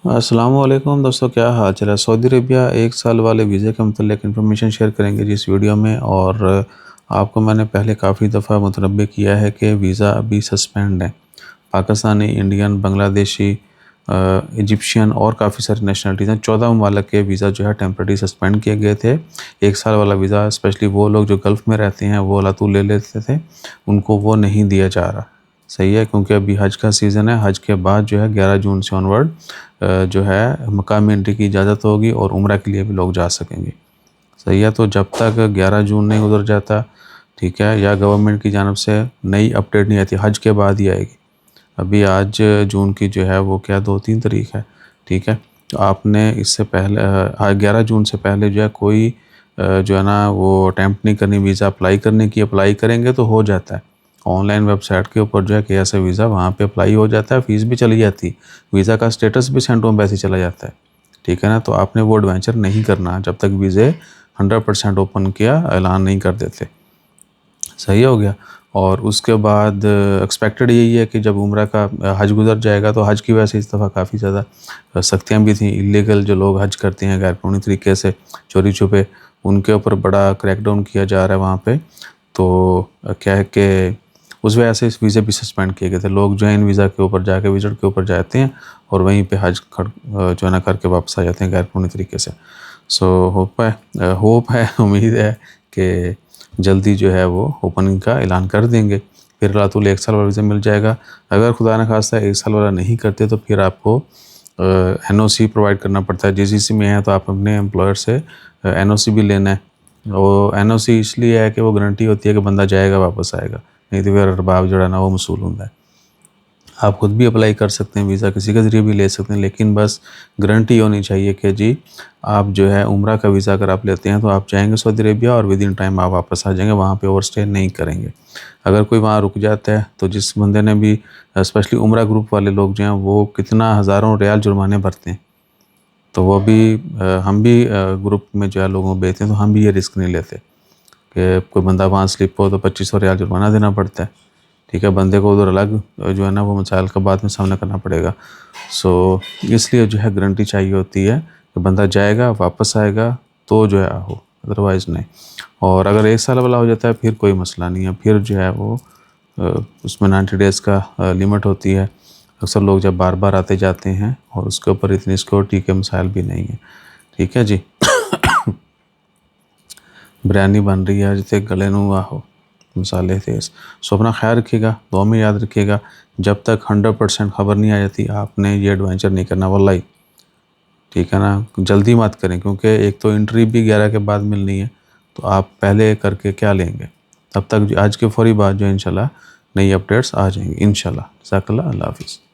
अस्सलामुअलैकुम दोस्तों, क्या हाल चाल है। सऊदी अरेबिया 1 साल वाले वीज़े के मतलब इन्फॉर्मेशन शेयर करेंगे जिस वीडियो में। और आपको मैंने पहले काफ़ी दफ़ा मुतनब्बे किया है कि वीज़ा अभी सस्पेंड है। पाकिस्तानी, इंडियन, बांग्लादेशी, इजिप्शियन और काफ़ी सारी नेशनलिटीज़ हैं। 14 ममालिक के वीज़ा जो है टेम्परेरी सस्पेंड किए गए थे। 1 साल वाला वीज़ा स्पेशली वो लोग जो गल्फ़ में रहते हैं वो अलातूल ले लेते थे, उनको वो नहीं दिया जा रहा। सही है, क्योंकि अभी हज का सीज़न है। हज के बाद जो है 11 जून से ऑनवर्ड जो है मकामी एंट्री की इजाज़त होगी और उम्रा के लिए भी लोग जा सकेंगे। सही है, तो जब तक 11 जून नहीं गुजर जाता, ठीक है, या गवर्नमेंट की जानब से नई अपडेट नहीं आती, हज के बाद ही आएगी। अभी आज जून की जो है वो क्या 2-3 तारीख है, ठीक है। तो आपने इससे पहले 11 जून से पहले जो है कोई जो है ना वो अटैम्प्ट नहीं करनी वीज़ा अप्लाई करने की। अप्लाई करेंगे तो हो जाता है ऑनलाइन वेबसाइट के ऊपर जो है कि ऐसा वीज़ा वहाँ पे अप्लाई हो जाता है, फ़ीस भी चली जाती, वीज़ा का स्टेटस भी सेंड होम वैसे चला जाता है, ठीक है ना। तो आपने वो एडवेंचर नहीं करना जब तक वीज़े 100% ओपन किया ऐलान नहीं कर देते। सही हो गया। और उसके बाद एक्सपेक्टेड यही है कि जब उम्रा का हज गुजर जाएगा तो हज की वजह से इस दफ़ा काफ़ी ज़्यादा सख्तियाँ भी थी। इलीगल जो लोग हज करते हैं गैर कानूनी तरीके से चोरी छुपे, उनके ऊपर बड़ा क्रैकडाउन किया जा रहा है वहाँ पे। तो क्या है कि उस वजह से इस वीज़े भी सस्पेंड किए गए थे। लोग जो है इन वीज़ा के ऊपर जाके विज़िट के ऊपर जाते हैं और वहीं पे हज जो है ना करके वापस आ जाते हैं गैर कानूनी तरीके से। सो उम्मीद है कि जल्दी जो है वो ओपनिंग का ऐलान कर देंगे। फिर अल्लाह 1 साल वाला वीज़ा मिल जाएगा। अगर खुदा न खास्ता 1 साल वाला नहीं करते तो फिर आपको एनओसी प्रोवाइड करना पड़ता है। जीसीसी में है तो आप अपने एम्प्लॉयर से एनओसी भी लेना है। वो एनओसी इसलिए है कि वो गारंटी होती है कि बंदा जाएगा वापस आएगा, नहीं तो फिर अरबाब जो है ना वो मसूल होता है। आप खुद भी अप्लाई कर सकते हैं वीज़ा, किसी के ज़रिए भी ले सकते हैं, लेकिन बस गारंटी होनी चाहिए कि जी आप जो है उम्रा का वीज़ा अगर आप लेते हैं तो आप जाएंगे सऊदी अरेबिया और विद इन टाइम आप वापस आ जाएंगे, वहाँ पे ओवर स्टे नहीं करेंगे। अगर कोई वहाँ रुक जाता है तो जिस बंदे ने भी स्पेशली उम्रा ग्रुप वाले लोग जो हैं वो कितना हज़ारों रियाल जुर्माने भरते हैं, तो वो भी हम भी ग्रुप में जो है लोगों को भेजते हैं, तो हम भी ये रिस्क नहीं लेते कि कोई बंदा वहाँ स्लिप हो तो 2500 रियाल जुर्माना देना पड़ता है, ठीक है। बंदे को उधर अलग जो है ना वो मसाइल का बाद में सामना करना पड़ेगा। सो इसलिए जो है गारंटी चाहिए होती है कि बंदा जाएगा वापस आएगा तो जो है हो, अदरवाइज़ नहीं। और अगर 1 साल वाला हो जाता है फिर कोई मसला नहीं है, फिर जो है वो उसमें 90 डेज़ का लिमिट होती है। अक्सर लोग जब बार बार आते जाते हैं और उसके ऊपर इतनी सिक्योरिटी के मसाइल भी नहीं है, ठीक है जी। बिरयानी बन रही है जितने गले नू आहो मसाले थे। सो अपना ख्याल रखिएगा, दुआ में याद रखिएगा। जब तक 100% खबर नहीं आ जाती आपने ये एडवेंचर नहीं करना वल्लाही, ठीक है ना। जल्दी मत करें क्योंकि एक तो एंट्री भी 11 के बाद मिलनी है, तो आप पहले करके क्या लेंगे। तब तक आज के फौरी बाद जो इंशाल्लाह नई अपडेट्स आ जाएंगी इंशाल्लाह। जज़ाकल्लाह, अल्लाह हाफ़िज़।